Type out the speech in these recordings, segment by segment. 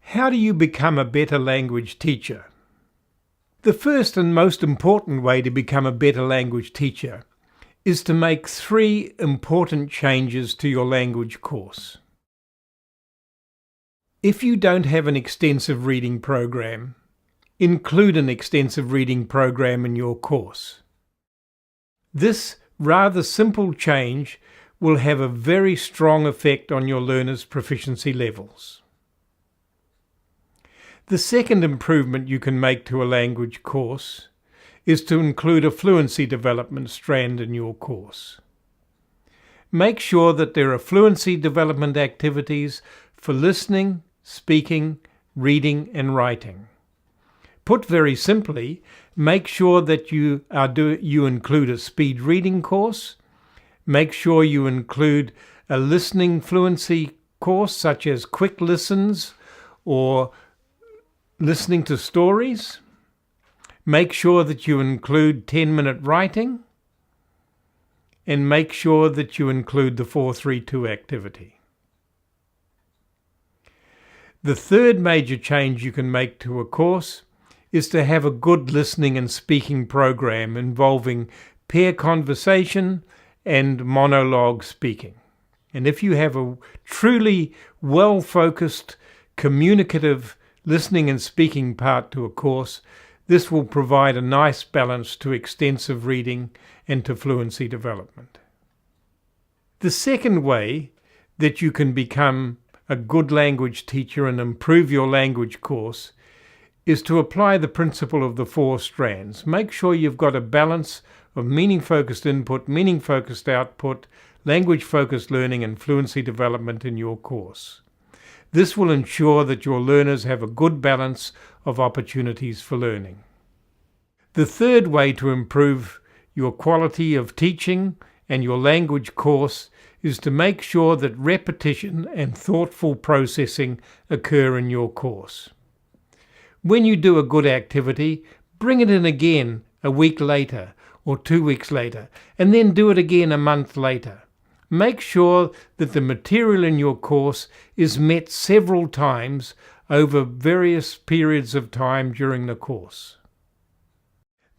How do you become a better language teacher? The first and most important way to become a better language teacher is to make 3 important changes to your language course. If you don't have an extensive reading program, include an extensive reading program in your course. This rather simple change will have a very strong effect on your learners' proficiency levels. The second improvement you can make to a language course is to include a fluency development strand in your course. Make sure that there are fluency development activities for listening, speaking, reading and writing. Put very simply, make sure that you include a speed reading course. Make sure you include a listening fluency course such as quick listens or listening to stories. Make sure that you include 10-minute writing. And make sure that you include the 4-3-2 activity. The third major change you can make to a course is to have a good listening and speaking program involving pair conversation and monologue speaking. And if you have a truly well-focused, communicative listening and speaking part to a course, this will provide a nice balance to extensive reading and to fluency development. The second way that you can become a good language teacher and improve your language course is to apply the principle of the 4 strands. Make sure you've got a balance of meaning-focused input, meaning-focused output, language-focused learning and fluency development in your course. This will ensure that your learners have a good balance of opportunities for learning. The third way to improve your quality of teaching and your language course is to make sure that repetition and thoughtful processing occur in your course. When you do a good activity, bring it in again a week later or 2 weeks later, and then do it again a month later. Make sure that the material in your course is met several times over various periods of time during the course.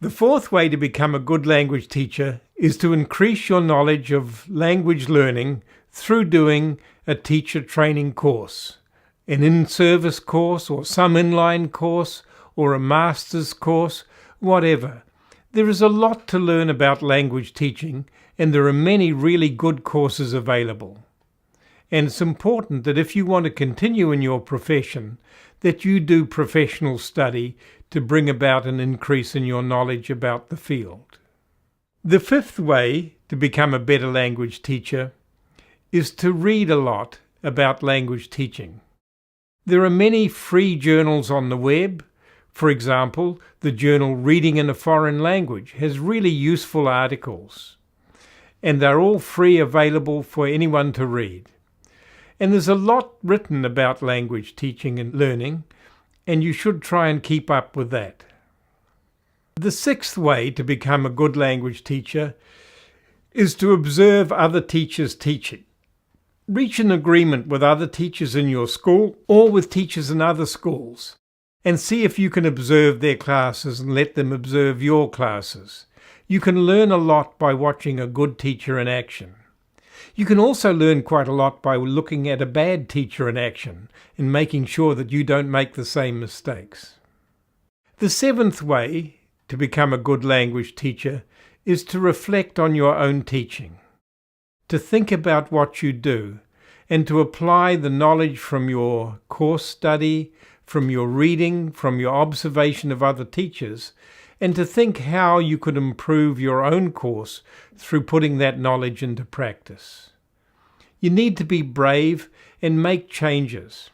The fourth way to become a good language teacher is to increase your knowledge of language learning through doing a teacher training course, an in-service course or some inline course or a master's course, whatever. There is a lot to learn about language teaching, and there are many really good courses available. And it's important that if you want to continue in your profession, that you do professional study to bring about an increase in your knowledge about the field. The fifth way to become a better language teacher is to read a lot about language teaching. There are many free journals on the web. For example, the journal Reading in a Foreign Language has really useful articles, and they're all free, available for anyone to read. And there's a lot written about language teaching and learning, and you should try and keep up with that. The sixth way to become a good language teacher is to observe other teachers teaching. Reach an agreement with other teachers in your school or with teachers in other schools, and see if you can observe their classes and let them observe your classes. You can learn a lot by watching a good teacher in action. You can also learn quite a lot by looking at a bad teacher in action and making sure that you don't make the same mistakes. The seventh way to become a good language teacher is to reflect on your own teaching, to think about what you do, and to apply the knowledge from your course study, from your reading, from your observation of other teachers, and to think how you could improve your own course through putting that knowledge into practice. You need to be brave and make changes.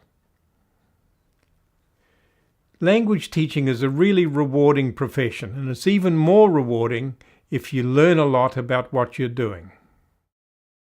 Language teaching is a really rewarding profession, and it's even more rewarding if you learn a lot about what you're doing.